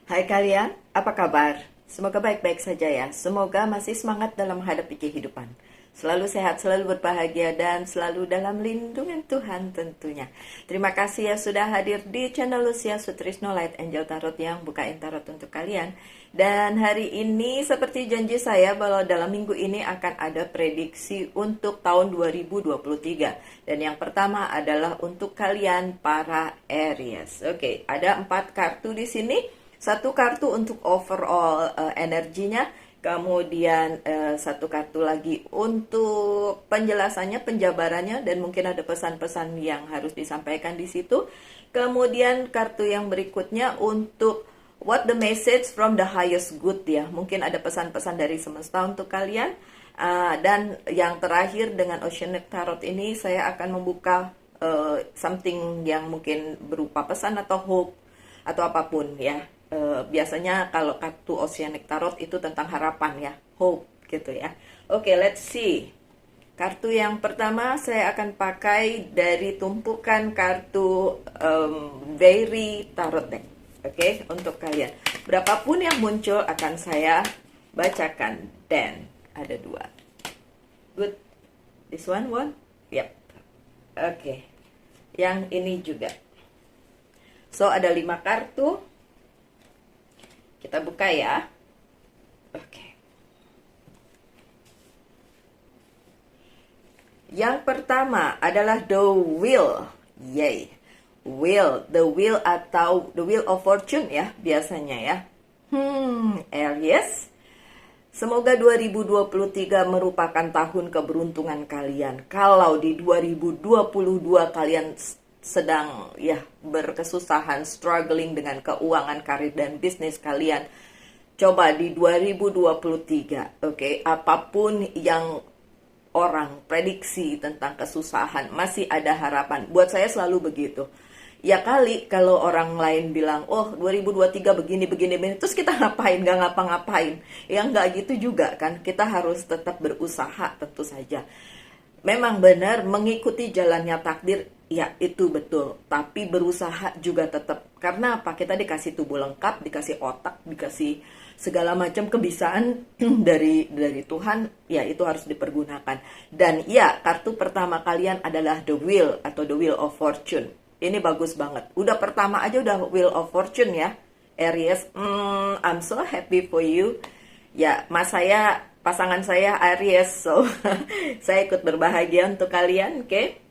Hai kalian, apa kabar? Semoga baik-baik saja ya. Semoga masih semangat dalam menghadapi kehidupan. Selalu sehat, selalu berbahagia, dan selalu dalam lindungan Tuhan tentunya. Terima kasih ya sudah hadir di channel Lucia Sutrisno Light Angel Tarot yang bukain tarot untuk kalian. Dan hari ini seperti janji saya bahwa dalam minggu ini akan ada prediksi untuk tahun 2023. Dan yang pertama adalah untuk kalian para Aries. Oke, ada 4 kartu di sini. Satu kartu untuk overall energinya, kemudian satu kartu lagi untuk penjelasannya, penjabarannya, dan mungkin ada pesan-pesan yang harus disampaikan di situ. Kemudian kartu yang berikutnya untuk what the message from the highest good ya, mungkin ada pesan-pesan dari semesta untuk kalian. Dan yang terakhir dengan Oceanic Tarot ini saya akan membuka something yang mungkin berupa pesan atau hope atau apapun ya. Biasanya kalau kartu Oceanic Tarot itu tentang harapan ya, hope gitu ya. Oke, let's see. Kartu yang pertama saya akan pakai dari tumpukan kartu Very Tarot Deck. Oke, untuk kalian. Berapapun yang muncul akan saya bacakan. Dan ada 2. Good. This one? Yep. Oke. Yang ini juga. So, ada 5 kartu. Kita buka ya. Oke. Yang pertama adalah The Wheel. Yay. Wheel, the wheel atau the wheel of fortune ya biasanya ya. Aries. Semoga 2023 merupakan tahun keberuntungan kalian. Kalau di 2022 kalian sedang ya berkesusahan, struggling dengan keuangan, karir dan bisnis kalian, coba di 2023, oke, apapun yang orang prediksi tentang kesusahan, masih ada harapan. Buat saya selalu begitu. Ya kali kalau orang lain bilang, oh 2023 begini, terus kita ngapain, nggak ngapa-ngapain. Ya nggak gitu juga kan, kita harus tetap berusaha tentu saja. Memang benar mengikuti jalannya takdir, ya itu betul. Tapi berusaha juga tetap. Karena apa? Kita dikasih tubuh lengkap, dikasih otak, dikasih segala macam kebisaan dari Tuhan, ya itu harus dipergunakan. Dan ya, kartu pertama kalian adalah The Wheel atau The Wheel of Fortune. Ini bagus banget. Udah pertama aja udah Wheel of Fortune ya, Aries. I'm so happy for you. Ya, pasangan saya Aries, so saya ikut berbahagia untuk kalian, oke?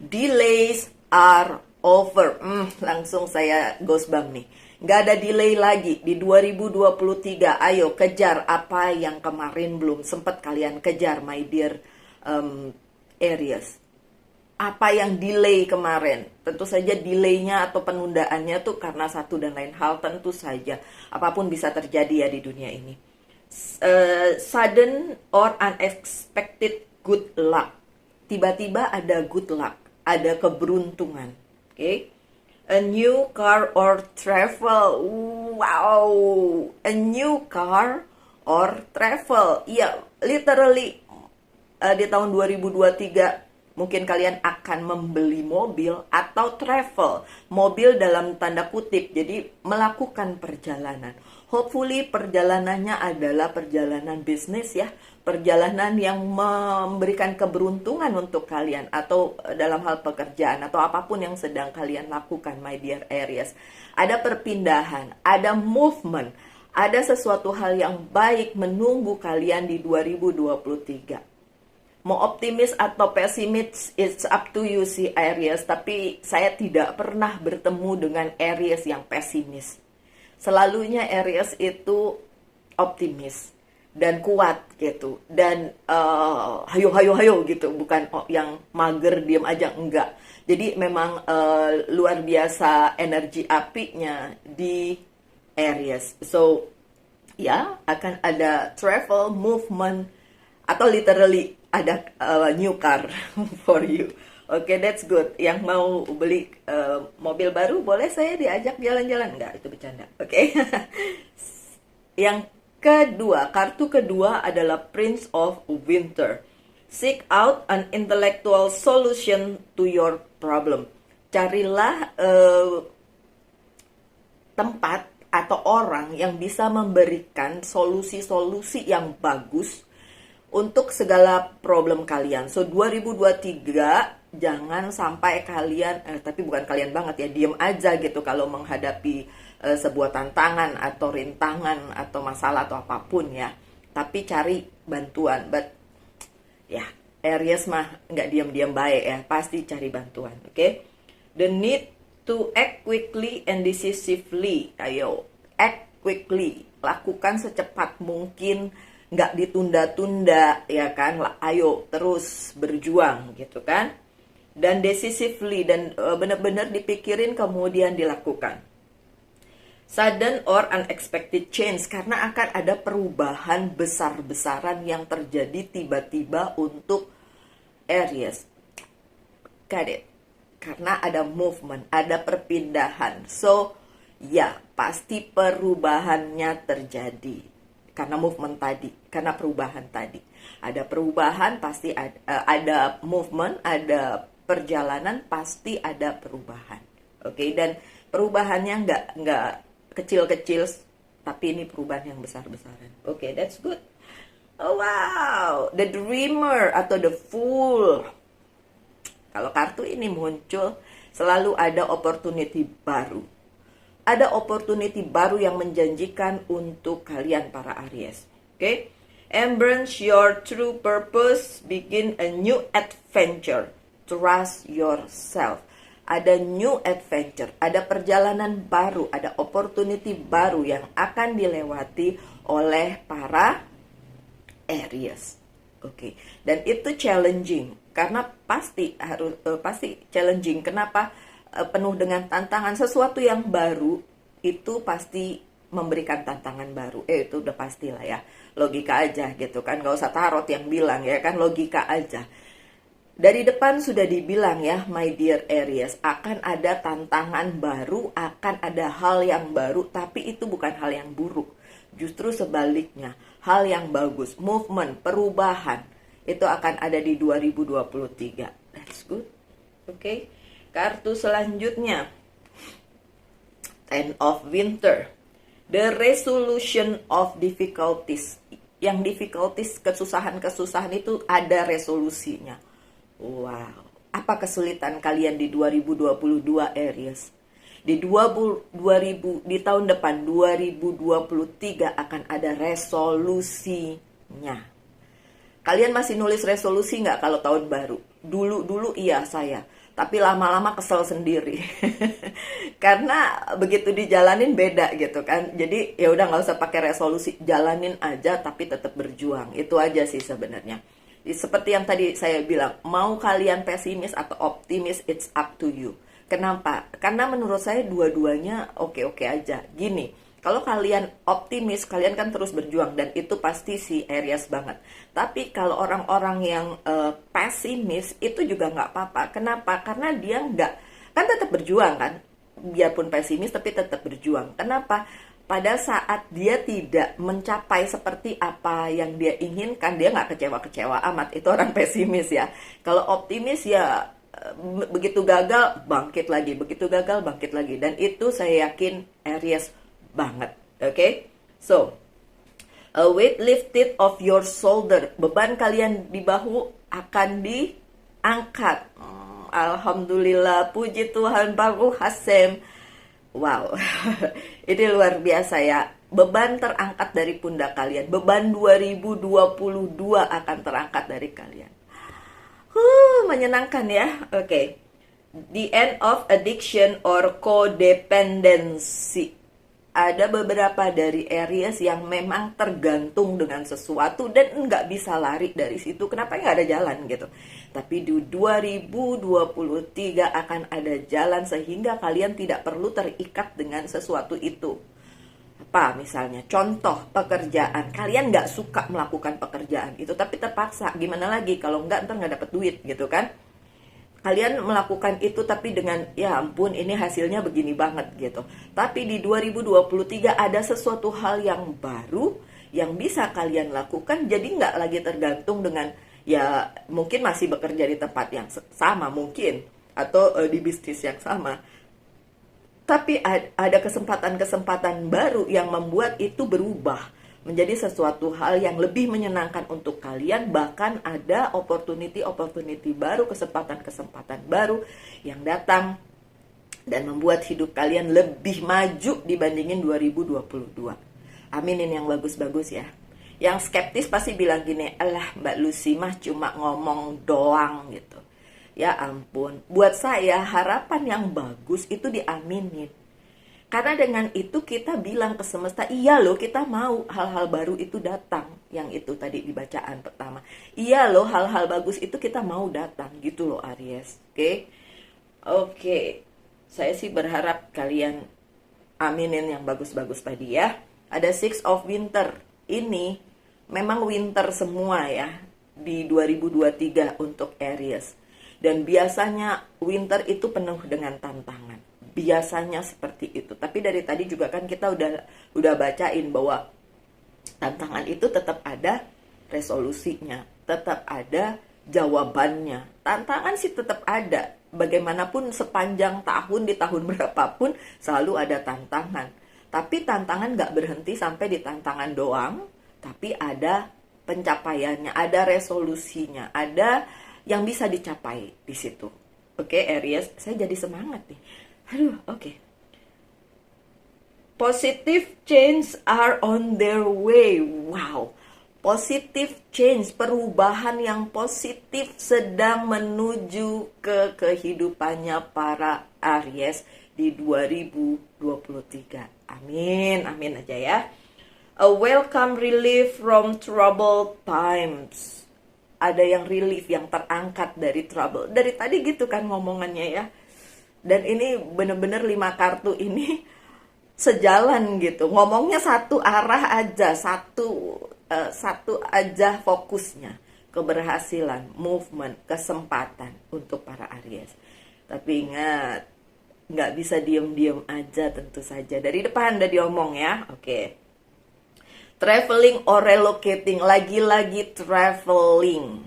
Delays are over. Langsung saya goosebump nih. Nggak ada delay lagi di 2023. Ayo kejar apa yang kemarin belum sempat kalian kejar, my dear Aries. Apa yang delay kemarin? Tentu saja delaynya atau penundaannya tuh karena satu dan lain hal, tentu saja. Apapun bisa terjadi ya di dunia ini. Sudden or unexpected good luck. Tiba-tiba ada good luck, ada keberuntungan. Oke? A new car or travel. Wow, a new car or travel. Ya, literally di tahun 2023 mungkin kalian akan membeli mobil atau travel. Mobil dalam tanda kutip, jadi melakukan perjalanan. Hopefully perjalanannya adalah perjalanan bisnis ya. Perjalanan yang memberikan keberuntungan untuk kalian. Atau dalam hal pekerjaan atau apapun yang sedang kalian lakukan, my dear Aries. Ada perpindahan, ada movement. Ada sesuatu hal yang baik menunggu kalian di 2023. Mau optimis atau pesimis, it's up to you si Aries. Tapi saya tidak pernah bertemu dengan Aries yang pesimis. Selalunya Aries itu optimis dan kuat gitu. Dan hayo gitu. Bukan yang mager, diam aja, enggak. Jadi memang luar biasa energi apinya di Aries. So, ya akan ada travel, movement, atau literally ada new car for you. Oke, that's good. Yang mau beli mobil baru, boleh saya diajak jalan-jalan? Enggak, itu bercanda. Oke. Yang kedua, kartu kedua adalah Prince of Winter. Seek out an intellectual solution to your problem. Carilah tempat atau orang yang bisa memberikan solusi-solusi yang bagus untuk segala problem kalian. So 2023 jangan sampai kalian, tapi bukan kalian banget ya, diem aja gitu kalau menghadapi sebuah tantangan atau rintangan atau masalah atau apapun ya. Tapi cari bantuan. But ya, Aries mah nggak diam-diam baik ya, pasti cari bantuan, oke? The need to act quickly and decisively. Ayo, act quickly, lakukan secepat mungkin, nggak ditunda-tunda ya kan? Ayo terus berjuang gitu kan? Dan decisively, dan benar-benar dipikirin kemudian dilakukan. Sudden or unexpected change, karena akan ada perubahan besar-besaran yang terjadi tiba-tiba untuk Aries. Got it? Karena ada movement, ada perpindahan. So, ya, pasti perubahannya terjadi. Karena movement tadi, karena perubahan tadi. Ada perubahan, pasti ada movement, ada perjalanan, pasti ada perubahan. Oke, dan perubahannya nggak kecil-kecil, tapi ini perubahan yang besar-besaran. Oke, that's good. Oh, wow, the dreamer atau the fool. Kalau kartu ini muncul, selalu ada opportunity baru. Ada opportunity baru yang menjanjikan untuk kalian para Aries. Oke? Embrace your true purpose, begin a new adventure. Trust yourself. Ada new adventure, ada perjalanan baru, ada opportunity baru yang akan dilewati oleh para Aries. Oke. Dan itu challenging karena pasti challenging. Kenapa? Penuh dengan tantangan. Sesuatu yang baru itu pasti memberikan tantangan baru. Itu udah pastilah ya. Logika aja gitu kan. Gak usah tarot yang bilang ya kan. Logika aja. Dari depan sudah dibilang ya, my dear Aries, akan ada tantangan baru, akan ada hal yang baru, tapi itu bukan hal yang buruk. Justru sebaliknya, hal yang bagus, movement, perubahan, itu akan ada di 2023. That's good. Oke. Kartu selanjutnya, Ten of Winter. The resolution of difficulties. Yang difficulties, kesusahan-kesusahan itu ada resolusinya. Wow. Apa kesulitan kalian di 2022 Aries? Di tahun depan 2023 akan ada resolusinya. Kalian masih nulis resolusi nggak kalau tahun baru? Dulu iya saya. Tapi lama-lama kesel sendiri. Karena begitu dijalanin beda gitu kan. Jadi ya udah nggak usah pakai resolusi, jalanin aja tapi tetap berjuang. Itu aja sih sebenarnya. Seperti yang tadi saya bilang, mau kalian pesimis atau optimis, it's up to you. Kenapa? Karena menurut saya dua-duanya oke-oke aja. Gini, kalau kalian optimis, kalian kan terus berjuang dan itu pasti si Aries banget. Tapi kalau orang-orang yang pesimis itu juga nggak apa-apa. Kenapa? Karena dia kan tetap berjuang kan. Biarpun pesimis tapi tetap berjuang. Kenapa? Pada saat dia tidak mencapai seperti apa yang dia inginkan, dia nggak kecewa-kecewa amat. Itu orang pesimis ya. Kalau optimis ya begitu gagal bangkit lagi, begitu gagal bangkit lagi. Dan itu saya yakin Aries banget. Oke? So, a weight lifted off your shoulder. Beban kalian di bahu akan diangkat. Alhamdulillah, puji Tuhan, Baruch Hashem. Wow, ini luar biasa ya. Beban terangkat dari pundak kalian. Beban 2022 akan terangkat dari kalian. Menyenangkan ya. Oke. The end of addiction or codependency. Ada beberapa dari Aries yang memang tergantung dengan sesuatu dan nggak bisa lari dari situ. Kenapa nggak ada jalan gitu? Tapi di 2023 akan ada jalan sehingga kalian tidak perlu terikat dengan sesuatu itu. Apa misalnya? Contoh pekerjaan. Kalian nggak suka melakukan pekerjaan itu tapi terpaksa. Gimana lagi? Kalau nggak ntar nggak dapet duit gitu kan? Kalian melakukan itu tapi dengan ya ampun ini hasilnya begini banget gitu. Tapi di 2023 ada sesuatu hal yang baru yang bisa kalian lakukan. Jadi nggak lagi tergantung dengan ya mungkin masih bekerja di tempat yang sama mungkin. Atau di bisnis yang sama. Tapi ada kesempatan-kesempatan baru yang membuat itu berubah menjadi sesuatu hal yang lebih menyenangkan untuk kalian. Bahkan ada opportunity baru, kesempatan-kesempatan baru yang datang dan membuat hidup kalian lebih maju dibandingin 2022. Aminin yang bagus-bagus ya. Yang skeptis pasti bilang gini, alah Mbak Lucy mah cuma ngomong doang gitu. Ya ampun, buat saya harapan yang bagus itu diaminin. Karena dengan itu kita bilang ke semesta, iya loh kita mau hal-hal baru itu datang. Yang itu tadi di bacaan pertama. Iya loh hal-hal bagus itu kita mau datang gitu loh Aries. Oke. Saya sih berharap kalian aminin yang bagus-bagus tadi ya. Ada Six of Winter. Ini memang winter semua ya di 2023 untuk Aries. Dan biasanya winter itu penuh dengan tantangan. Biasanya seperti itu. Tapi dari tadi juga kan kita udah bacain bahwa tantangan itu tetap ada resolusinya, tetap ada jawabannya. Tantangan sih tetap ada. Bagaimanapun sepanjang tahun, di tahun berapapun selalu ada tantangan. Tapi tantangan gak berhenti sampai di tantangan doang. Tapi ada pencapaiannya, ada resolusinya, ada yang bisa dicapai di situ. Oke, Aries, saya jadi semangat nih. Oke. Positive change are on their way. Wow. Positive change, perubahan yang positif sedang menuju ke kehidupannya para Aries di 2023. Amin, amin aja ya. A welcome relief from troubled times. Ada yang relief, yang terangkat dari trouble. Dari tadi gitu kan ngomongannya ya. Dan ini bener-bener 5 kartu ini sejalan gitu. Ngomongnya satu arah aja, satu aja fokusnya. Keberhasilan, movement, kesempatan untuk para Aries. Tapi ingat, nggak bisa diem-diem aja tentu saja. Dari depan udah diomong ya. Oke. Traveling or relocating, lagi-lagi traveling.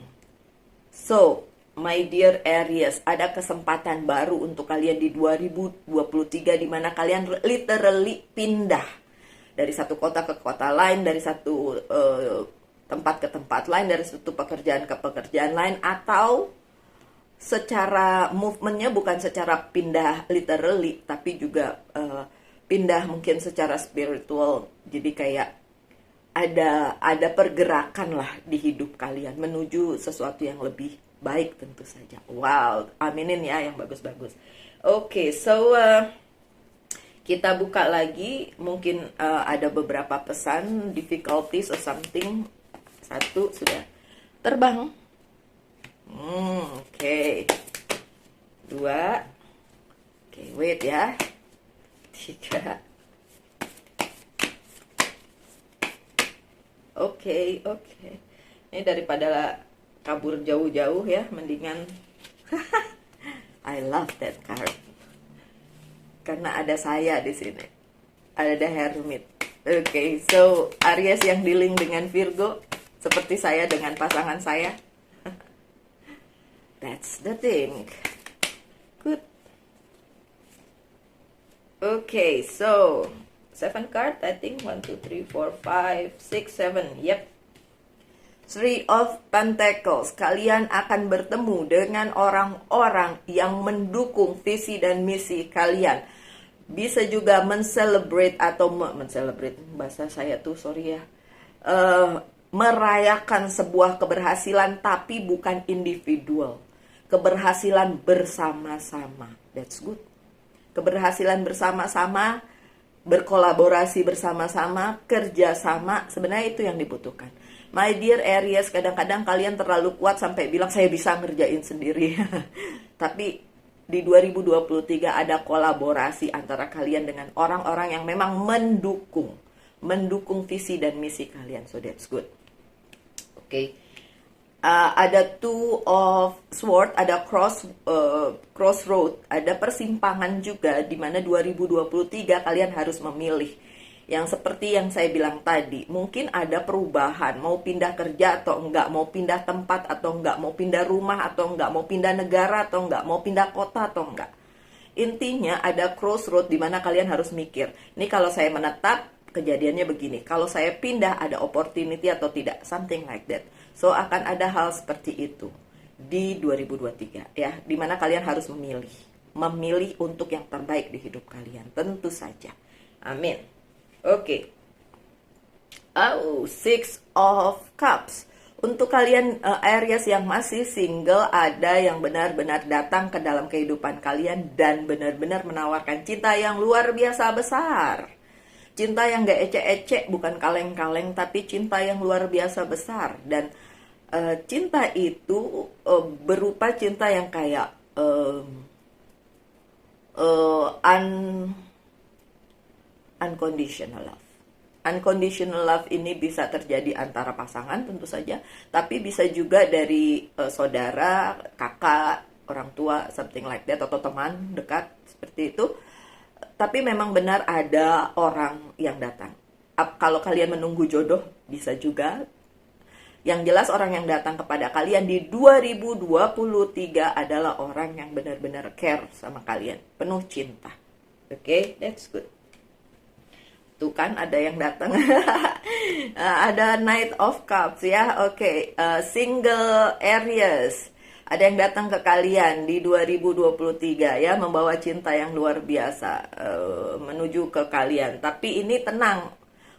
So, my dear Aries, ada kesempatan baru untuk kalian di 2023 di mana kalian literally pindah dari satu kota ke kota lain, dari satu tempat ke tempat lain, dari satu pekerjaan ke pekerjaan lain, atau secara movementnya bukan secara pindah literally, tapi juga pindah mungkin secara spiritual. Jadi kayak ada pergerakan lah di hidup kalian menuju sesuatu yang lebih baik tentu saja. Wow, aminin ya yang bagus-bagus. Oke, so kita buka lagi. Mungkin ada beberapa pesan, difficulties or something. Satu sudah terbang. Oke. Dua. Oke, wait ya. Tiga. Oke. Ini daripada kabur jauh-jauh ya, mendingan I love that card. Karena ada saya di sini. Ada Hermit. Oke, so Aries yang dealing dengan Virgo seperti saya dengan pasangan saya. That's the thing. Good. Okay, so 7 card, I think 1, 2, 3, 4, 5, 6, 7. Yep. 3 of Pentacles. Kalian akan bertemu dengan orang-orang yang mendukung visi dan misi kalian. Bisa juga men-celebrate atau men-celebrate, bahasa saya tuh sorry ya. Merayakan sebuah keberhasilan tapi bukan individual. Keberhasilan bersama-sama. That's good. Keberhasilan bersama-sama, berkolaborasi bersama-sama, kerjasama, sebenarnya itu yang dibutuhkan. My dear Aries, kadang-kadang kalian terlalu kuat sampai bilang saya bisa ngerjain sendiri. Tapi di 2023 ada kolaborasi antara kalian dengan orang-orang yang memang mendukung visi dan misi kalian. So that's good. Oke. Ada 2 of Swords, ada crossroad, ada persimpangan juga di mana 2023 kalian harus memilih. Yang seperti yang saya bilang tadi, mungkin ada perubahan, mau pindah kerja atau enggak, mau pindah tempat atau enggak, mau pindah rumah atau enggak, mau pindah negara atau enggak, mau pindah kota atau enggak. intinya ada crossroad di mana kalian harus mikir. Ini kalau saya menetap, kejadiannya begini. Kalau saya pindah, ada opportunity atau tidak, something like that. So akan ada hal seperti itu di 2023 ya, di mana kalian harus memilih untuk yang terbaik di hidup kalian, tentu saja. Amin. Oke. Oh, Six of Cups. Untuk kalian Aries yang masih single, ada yang benar-benar datang ke dalam kehidupan kalian dan benar-benar menawarkan cinta yang luar biasa besar. Cinta yang gak ecek-ecek, bukan kaleng-kaleng, tapi cinta yang luar biasa besar. Dan cinta itu berupa cinta yang kayak unconditional love. Unconditional love ini bisa terjadi antara pasangan tentu saja, tapi bisa juga dari saudara, kakak, orang tua, something like that, atau teman dekat seperti itu. Tapi memang benar ada orang yang datang. Kalau kalian menunggu jodoh, bisa juga. Yang jelas orang yang datang kepada kalian di 2023 adalah orang yang benar-benar care sama kalian, penuh cinta. Oke, that's good. Tuh kan ada yang datang. Ada Knight of Cups ya. Oke, single Aries. Ada yang datang ke kalian di 2023 ya, membawa cinta yang luar biasa menuju ke kalian. Tapi ini tenang.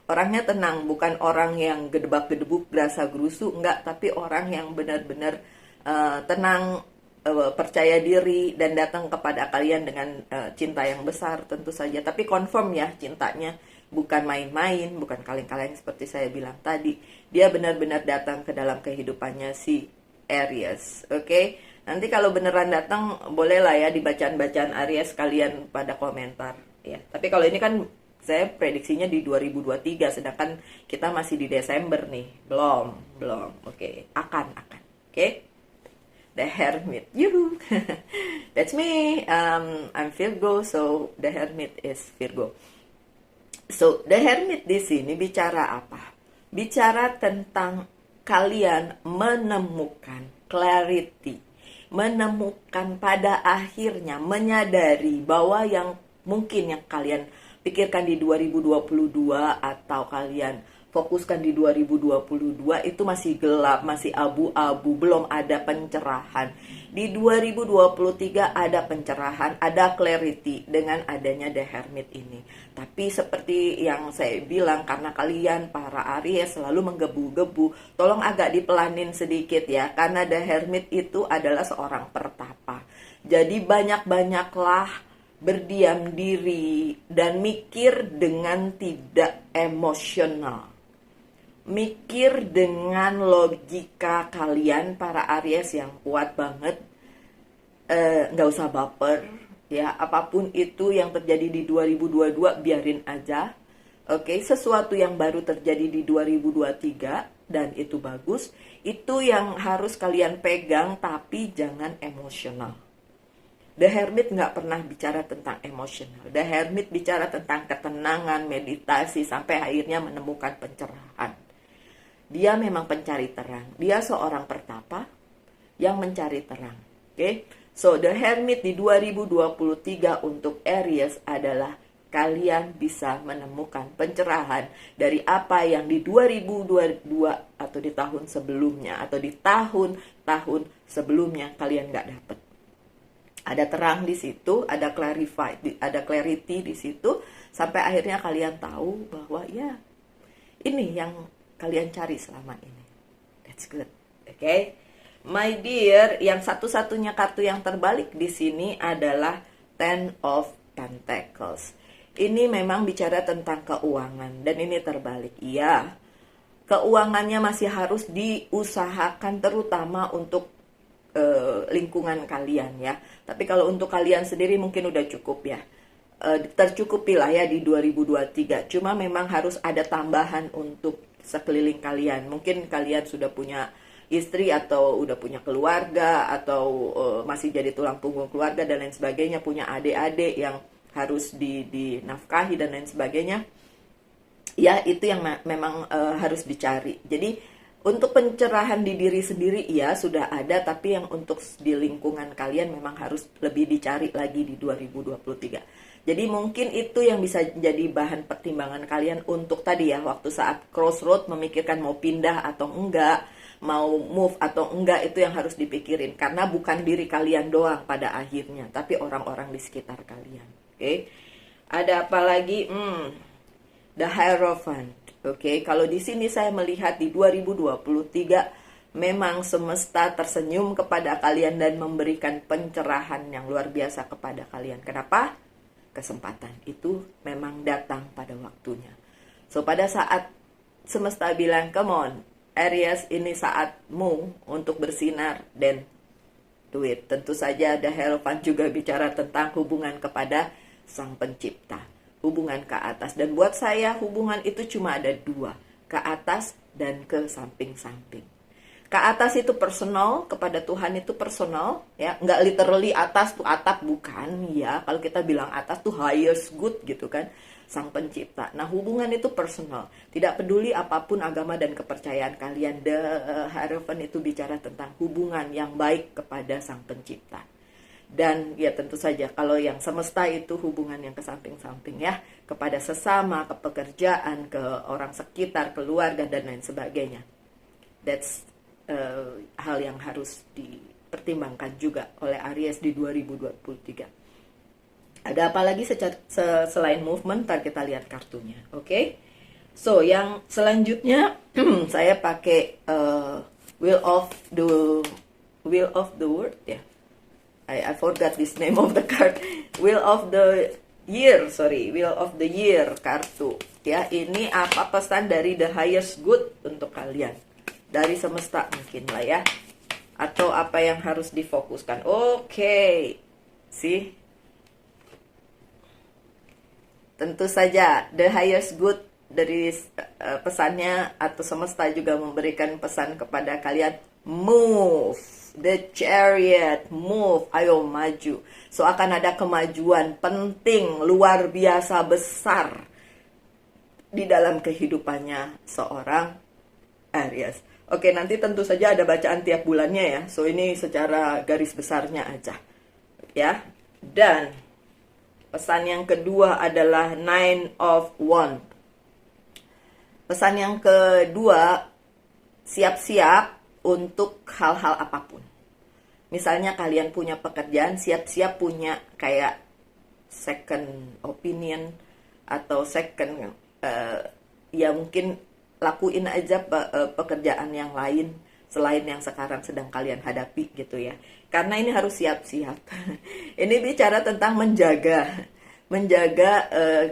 Orangnya tenang, bukan orang yang gedebak-gedebuk, gerasa gerusu, enggak, tapi orang yang benar-benar tenang, percaya diri dan datang kepada kalian dengan cinta yang besar tentu saja. Tapi confirm ya cintanya. Bukan main-main, bukan kaleng-kaleng seperti saya bilang tadi. Dia benar-benar datang ke dalam kehidupannya si Aries. Oke? Nanti kalau beneran datang, bolehlah ya dibacaan-bacaan Aries kalian pada komentar. Ya. Tapi kalau ini kan saya prediksinya di 2023, sedangkan kita masih di Desember nih. Belum. Oke. Akan. Oke? The Hermit. Yuhu. That's me. I'm Virgo, so the Hermit is Virgo. So, The Hermit di sini bicara apa? Bicara tentang kalian menemukan clarity, menemukan pada akhirnya menyadari bahwa yang mungkin yang kalian pikirkan di 2022 atau kalian fokuskan di 2022 itu masih gelap, masih abu-abu, belum ada pencerahan. Di 2023 ada pencerahan, ada clarity dengan adanya The Hermit ini. Tapi seperti yang saya bilang, karena kalian para Aries selalu menggebu-gebu, tolong agak dipelanin sedikit ya, karena The Hermit itu adalah seorang pertapa. Jadi banyak-banyaklah berdiam diri dan mikir dengan tidak emosional. Mikir dengan logika kalian para Aries yang kuat banget. Nggak usah baper ya, apapun itu yang terjadi di 2022 biarin aja. Oke, sesuatu yang baru terjadi di 2023 dan itu bagus, itu yang harus kalian pegang, tapi jangan emosional. The Hermit nggak pernah bicara tentang emosional. The Hermit bicara tentang ketenangan, meditasi, sampai akhirnya menemukan pencerahan. Dia memang pencari terang. Dia seorang pertapa yang mencari terang. Oke? So, The Hermit di 2023 untuk Aries adalah kalian bisa menemukan pencerahan dari apa yang di 2022 atau di tahun sebelumnya atau di tahun-tahun sebelumnya kalian nggak dapat. Ada terang di situ, ada clarity di situ, sampai akhirnya kalian tahu bahwa ya ini yang kalian cari selama ini. That's good. Okay? My dear, yang satu-satunya kartu yang terbalik di sini adalah Ten of Pentacles. Ini memang bicara tentang keuangan dan ini terbalik. Iya. Keuangannya masih harus diusahakan terutama untuk lingkungan kalian ya. Tapi kalau untuk kalian sendiri mungkin udah cukup ya. Tercukupi lah ya di 2023. Cuma memang harus ada tambahan untuk sekeliling kalian. Mungkin kalian sudah punya istri atau udah punya keluarga atau masih jadi tulang punggung keluarga dan lain sebagainya, punya adik-adik yang harus dinafkahi dan lain sebagainya. Ya, itu yang memang harus dicari. Jadi Untuk pencerahan di diri sendiri ya sudah ada, tapi yang untuk di lingkungan kalian memang harus lebih dicari lagi di 2023. Jadi mungkin itu yang bisa jadi bahan pertimbangan kalian untuk tadi ya, waktu saat crossroad memikirkan mau pindah atau enggak, mau move atau enggak, itu yang harus dipikirin. Karena bukan diri kalian doang pada akhirnya, tapi orang-orang di sekitar kalian. Oke? Ada apa lagi? The Hierophant. Oke, kalau di sini saya melihat di 2023 memang semesta tersenyum kepada kalian dan memberikan pencerahan yang luar biasa kepada kalian. Kenapa? Kesempatan itu memang datang pada waktunya. So pada saat semesta bilang, come on, Aries, ini saatmu untuk bersinar, dan do it. Tentu saja The Hierophant juga bicara tentang hubungan kepada Sang Pencipta, hubungan ke atas. Dan buat saya hubungan itu cuma ada dua, ke atas dan ke samping-samping. Ke atas itu personal, kepada Tuhan itu personal, ya, nggak literally atas tuh atap, bukan ya. Kalau kita bilang atas tuh highest good gitu kan, Sang Pencipta. Nah, hubungan itu personal, tidak peduli apapun agama dan kepercayaan kalian. The Hierophant itu bicara tentang hubungan yang baik kepada Sang Pencipta. Dan ya tentu saja kalau yang semesta itu hubungan yang ke samping-samping ya, kepada sesama, ke pekerjaan, ke orang sekitar, keluarga dan lain sebagainya. That's hal yang harus dipertimbangkan juga oleh Aries di 2023. Ada apa lagi selain movement? Ntar kita lihat kartunya, oke? So yang selanjutnya saya pakai Wheel of the World ya. I forgot this name of the card. Wheel of the Year kartu. Ya, ini apa pesan dari the highest good untuk kalian? Dari semesta mungkin lah ya. Atau apa yang harus difokuskan. Oke. See? Tentu saja the highest good dari pesannya atau semesta juga memberikan pesan kepada kalian, move. The Chariot, move, ayo maju. So akan ada kemajuan penting, luar biasa besar di dalam kehidupannya seorang Aries. Oke, nanti tentu saja ada bacaan tiap bulannya ya. So ini secara garis besarnya aja ya. Dan pesan yang kedua adalah Nine of Wands. Pesan yang kedua, siap-siap untuk hal-hal apapun. Misalnya kalian punya pekerjaan, siap-siap punya kayak second opinion atau second ya mungkin lakuin aja pekerjaan yang lain selain yang sekarang sedang kalian hadapi gitu ya. Karena ini harus siap-siap. Ini bicara tentang menjaga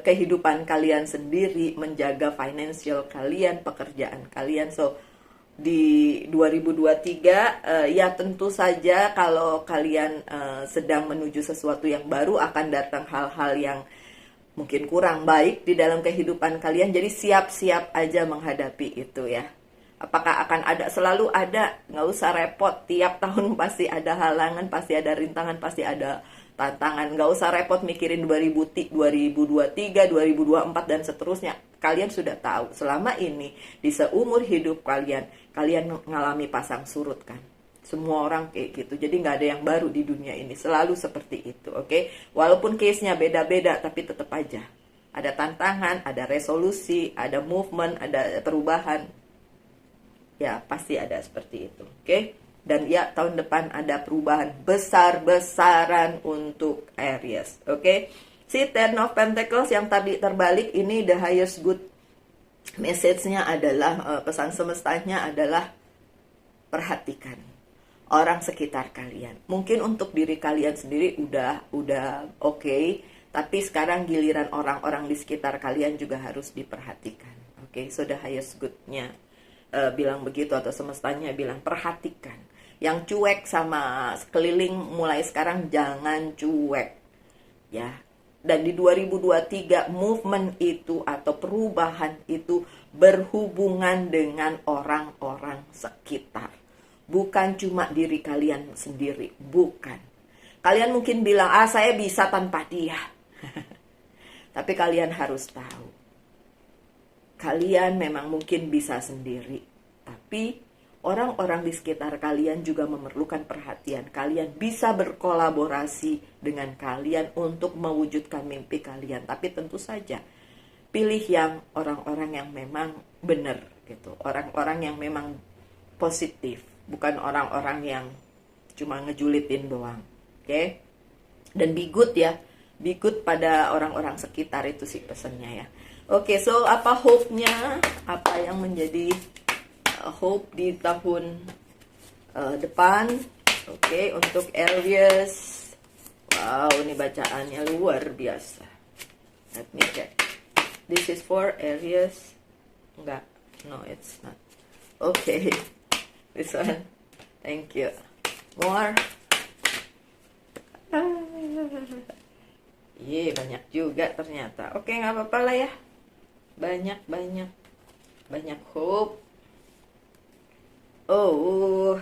kehidupan kalian sendiri, menjaga financial kalian, pekerjaan kalian. So di 2023 ya tentu saja kalau kalian sedang menuju sesuatu yang baru, akan datang hal-hal yang mungkin kurang baik di dalam kehidupan kalian. Jadi siap-siap aja menghadapi itu ya. Apakah akan ada? Selalu ada, nggak usah repot. Tiap tahun pasti ada halangan, pasti ada rintangan, pasti ada tantangan. Nggak usah repot mikirin 2023, 2024 dan seterusnya. Kalian sudah tahu selama ini di seumur hidup kalian mengalami pasang surut kan. Semua orang kayak gitu. Jadi nggak ada yang baru di dunia ini. Selalu seperti itu, oke? Walaupun case-nya beda-beda, tapi tetap aja ada tantangan, ada resolusi, ada movement, ada perubahan. Ya pasti ada seperti itu, oke? Dan ya tahun depan ada perubahan besar-besaran untuk Aries, oke? Si Ten of Pentacles yang tadi terbalik ini the highest good. Message-nya adalah, pesan semestanya adalah perhatikan orang sekitar kalian. Mungkin untuk diri kalian sendiri udah oke, tapi sekarang giliran orang-orang di sekitar kalian juga harus diperhatikan, oke? So the highest good-nya bilang begitu, atau semestanya bilang perhatikan. Yang cuek sama sekeliling mulai sekarang jangan cuek ya. Dan di 2023 movement itu atau perubahan itu berhubungan dengan orang-orang sekitar, bukan cuma diri kalian sendiri, bukan. Kalian mungkin bilang, saya bisa tanpa dia. Tapi kalian harus tahu, kalian memang mungkin bisa sendiri, tapi orang-orang di sekitar kalian juga memerlukan perhatian. Kalian bisa berkolaborasi dengan kalian untuk mewujudkan mimpi kalian. Tapi tentu saja pilih yang orang-orang yang memang benar gitu. Orang-orang yang memang positif, bukan orang-orang yang cuma ngejulitin doang. Oke? Dan be good ya. Be good pada orang-orang sekitar, itu sih pesannya ya. Oke, so apa hope-nya? Apa yang menjadi hope di tahun depan? Oke, untuk Aries. Wow, ini bacaannya luar biasa. Let me check. This is for Aries. Enggak, no it's not. Okay, this one. Thank you. More. Banyak juga ternyata. Oke, nggak apa-apa lah ya. Banyak hope. Oh,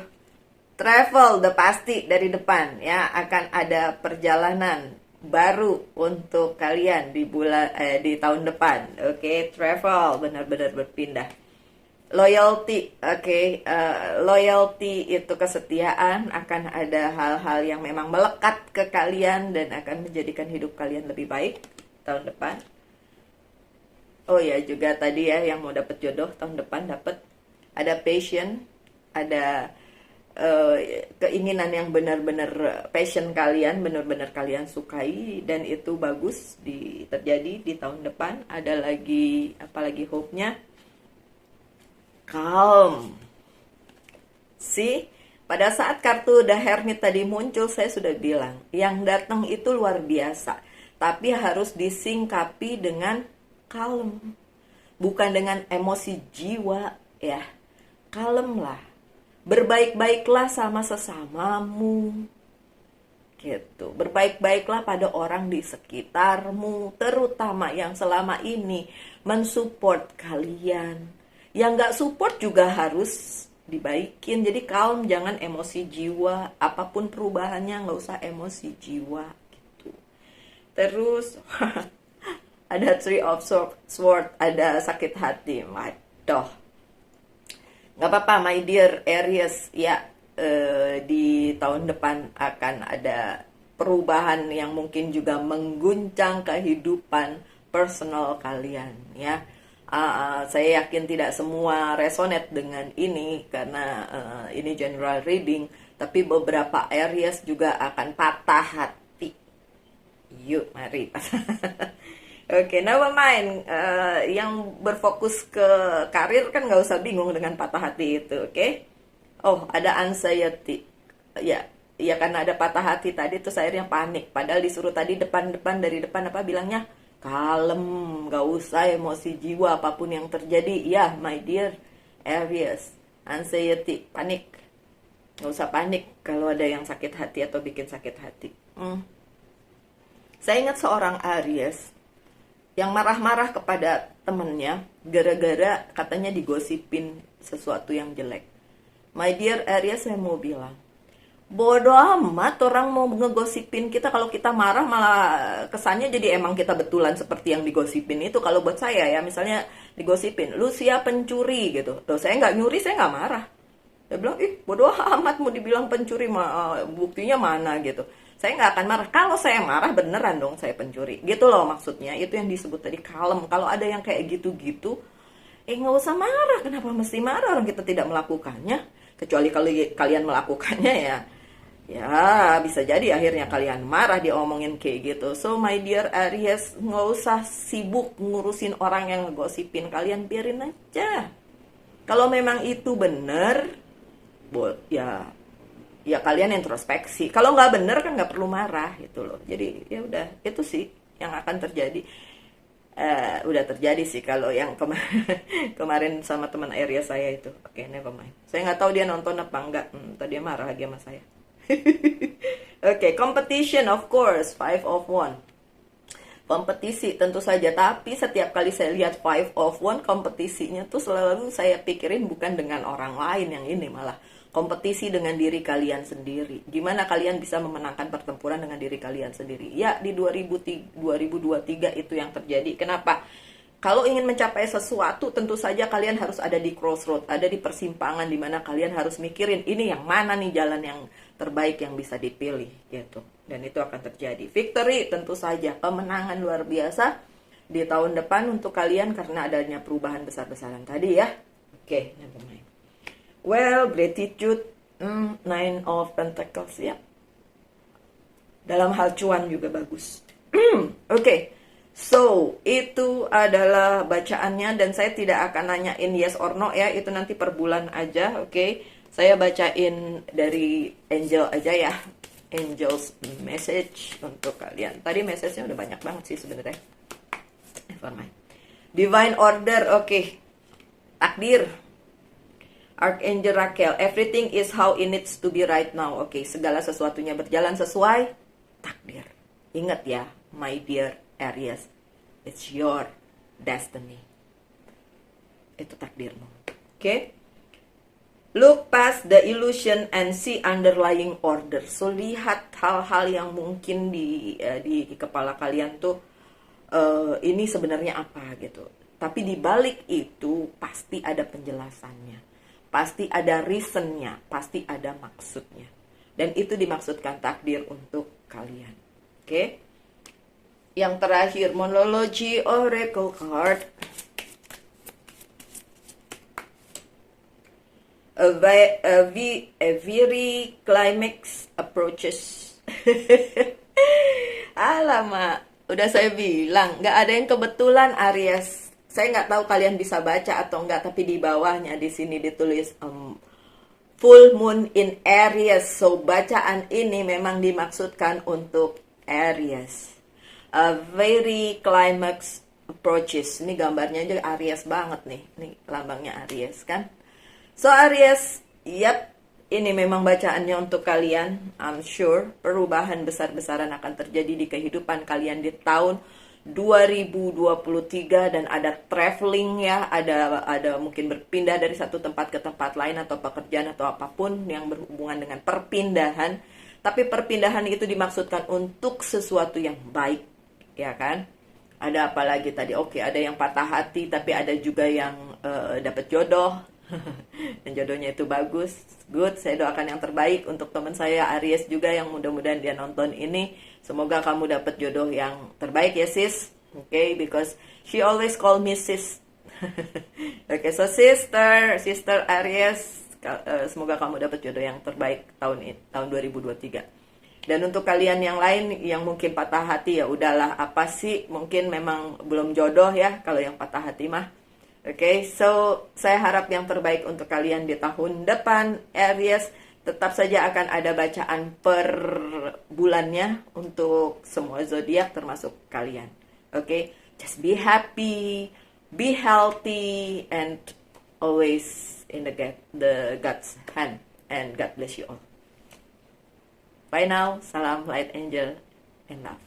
travel udah pasti dari depan ya, akan ada perjalanan baru untuk kalian di tahun depan. Oke, travel benar-benar berpindah. Loyalty, oke, loyalty itu kesetiaan, akan ada hal-hal yang memang melekat ke kalian dan akan menjadikan hidup kalian lebih baik tahun depan. Oh ya, juga tadi ya yang mau dapat jodoh tahun depan dapat. Ada passion, ada keinginan yang benar-benar passion kalian, benar-benar kalian sukai, dan itu bagus terjadi di tahun depan. Ada lagi, apalagi hope-nya? Calm. Pada saat kartu The Hermit tadi muncul, saya sudah bilang, yang datang itu luar biasa, tapi harus disingkapi dengan calm, bukan dengan emosi jiwa ya. Calm lah, berbaik-baiklah sama sesamamu gitu, berbaik-baiklah pada orang di sekitarmu, terutama yang selama ini mensupport kalian. Yang nggak support juga harus dibaikin. Jadi calm, jangan emosi jiwa. Apapun perubahannya nggak usah emosi jiwa gitu. Terus ada Three of Swords, ada sakit hati. Waduh, nggak apa-apa my dear Aries ya. Di tahun depan akan ada perubahan yang mungkin juga mengguncang kehidupan personal kalian ya. Saya yakin tidak semua resonate dengan ini karena ini general reading, tapi beberapa Aries juga akan patah hati. Yuk, mari. Oke, never mind. Yang berfokus ke karir kan nggak usah bingung dengan patah hati itu, oke? Oh, ada anxiety. Ya karena ada patah hati tadi terus akhirnya panik. Padahal disuruh tadi dari depan apa bilangnya? Kalem, gak usah emosi jiwa apapun yang terjadi. Ya, my dear Aries, anxiety, panik. Gak usah panik kalau ada yang sakit hati atau bikin sakit hati. Saya ingat seorang Aries yang marah-marah kepada temennya gara-gara katanya digosipin sesuatu yang jelek. My dear Aries, saya mau bilang, bodoh amat orang mau ngegosipin kita. Kalau kita marah malah kesannya jadi emang kita betulan seperti yang digosipin itu. Kalau buat saya ya, misalnya digosipin Lucia pencuri gitu, tuh saya nggak nyuri, saya nggak marah. Dia bilang, bodoh amat mau dibilang pencuri, buktinya mana gitu. Saya nggak akan marah. Kalau saya marah beneran dong saya pencuri gitu loh, maksudnya itu yang disebut tadi kalem. Kalau ada yang kayak gitu-gitu, nggak usah marah. Kenapa mesti marah, orang kita tidak melakukannya? Kecuali kalau kalian melakukannya ya bisa jadi akhirnya kalian marah diomongin kayak gitu. So my dear Aries, nggak usah sibuk ngurusin orang yang ngegosipin kalian, biarin aja. Kalau memang itu bener, ya kalian introspeksi. Kalau nggak bener kan nggak perlu marah gitu loh. Jadi ya udah, itu sih yang akan terjadi. Udah terjadi sih kalau yang kemarin sama teman Aries saya itu. Oke, never mind. Saya nggak tahu dia nonton apa enggak. Tadi dia marah lagi sama saya. Oke, competition of course, 5 of Wands. Kompetisi tentu saja, tapi setiap kali saya lihat 5 of Wands, kompetisinya tuh selalu saya pikirin bukan dengan orang lain, yang ini malah kompetisi dengan diri kalian sendiri. Gimana kalian bisa memenangkan pertempuran dengan diri kalian sendiri? Ya, di 2023 itu yang terjadi. Kenapa? Kalau ingin mencapai sesuatu, tentu saja kalian harus ada di crossroad, ada di persimpangan di mana kalian harus mikirin ini yang mana nih jalan yang terbaik yang bisa dipilih gitu. Dan itu akan terjadi. Victory tentu saja, kemenangan luar biasa di tahun depan untuk kalian karena adanya perubahan besar-besaran tadi ya. Oke, never mind. Well, gratitude, Nine of Pentacles ya. Dalam hal cuan juga bagus. Oke. So, itu adalah bacaannya dan saya tidak akan nanyain yes or no ya, itu nanti per bulan aja, oke. Saya bacain dari angel aja ya. Angel's message untuk kalian. Tadi message-nya udah banyak banget sih sebenarnya. Never mind. Divine order, oke. Takdir. Archangel Raquel, everything is how it needs to be right now. Oke, segala sesuatunya berjalan sesuai takdir. Ingat ya, my dear Aries, it's your destiny. Itu takdirmu. Oke? Look past the illusion and see underlying order. So, lihat hal-hal yang mungkin di kepala kalian tuh, ini sebenarnya apa gitu. Tapi di balik itu pasti ada penjelasannya. Pasti ada reasonnya. Pasti ada maksudnya. Dan itu dimaksudkan takdir untuk kalian. Oke? Yang terakhir, Monology Oracle Card. A very climax approaches. Alamak, udah saya bilang, nggak ada yang kebetulan Aries. Saya nggak tahu kalian bisa baca atau nggak, tapi di bawahnya di sini ditulis full moon in Aries. So, bacaan ini memang dimaksudkan untuk Aries. A very climax approaches. Ini gambarnya aja Aries banget nih. Ini lambangnya Aries kan. So Aries, yap, ini memang bacaannya untuk kalian. I'm sure perubahan besar-besaran akan terjadi di kehidupan kalian di tahun 2023 dan ada traveling ya, ada mungkin berpindah dari satu tempat ke tempat lain atau pekerjaan atau apapun yang berhubungan dengan perpindahan. Tapi perpindahan itu dimaksudkan untuk sesuatu yang baik. Ya kan? Ada apa lagi tadi? Oke, ada yang patah hati, tapi ada juga yang dapat jodoh. Dan jodohnya itu bagus. Good, saya doakan yang terbaik untuk teman saya Aries juga yang mudah-mudahan dia nonton ini. Semoga kamu dapat jodoh yang terbaik ya sis. Okay, because she always call me sis. Okay, so sister Aries, semoga kamu dapat jodoh yang terbaik tahun 2023. Dan untuk kalian yang lain yang mungkin patah hati, ya udahlah, apa sih, mungkin memang belum jodoh ya kalau yang patah hati mah. Oke, so saya harap yang terbaik untuk kalian di tahun depan Aries. Tetap saja akan ada bacaan per bulannya untuk semua zodiak termasuk kalian. Oke, just be happy, be healthy, and always in the God's hand. And God bless you all. Bye now. Salam light angel and love.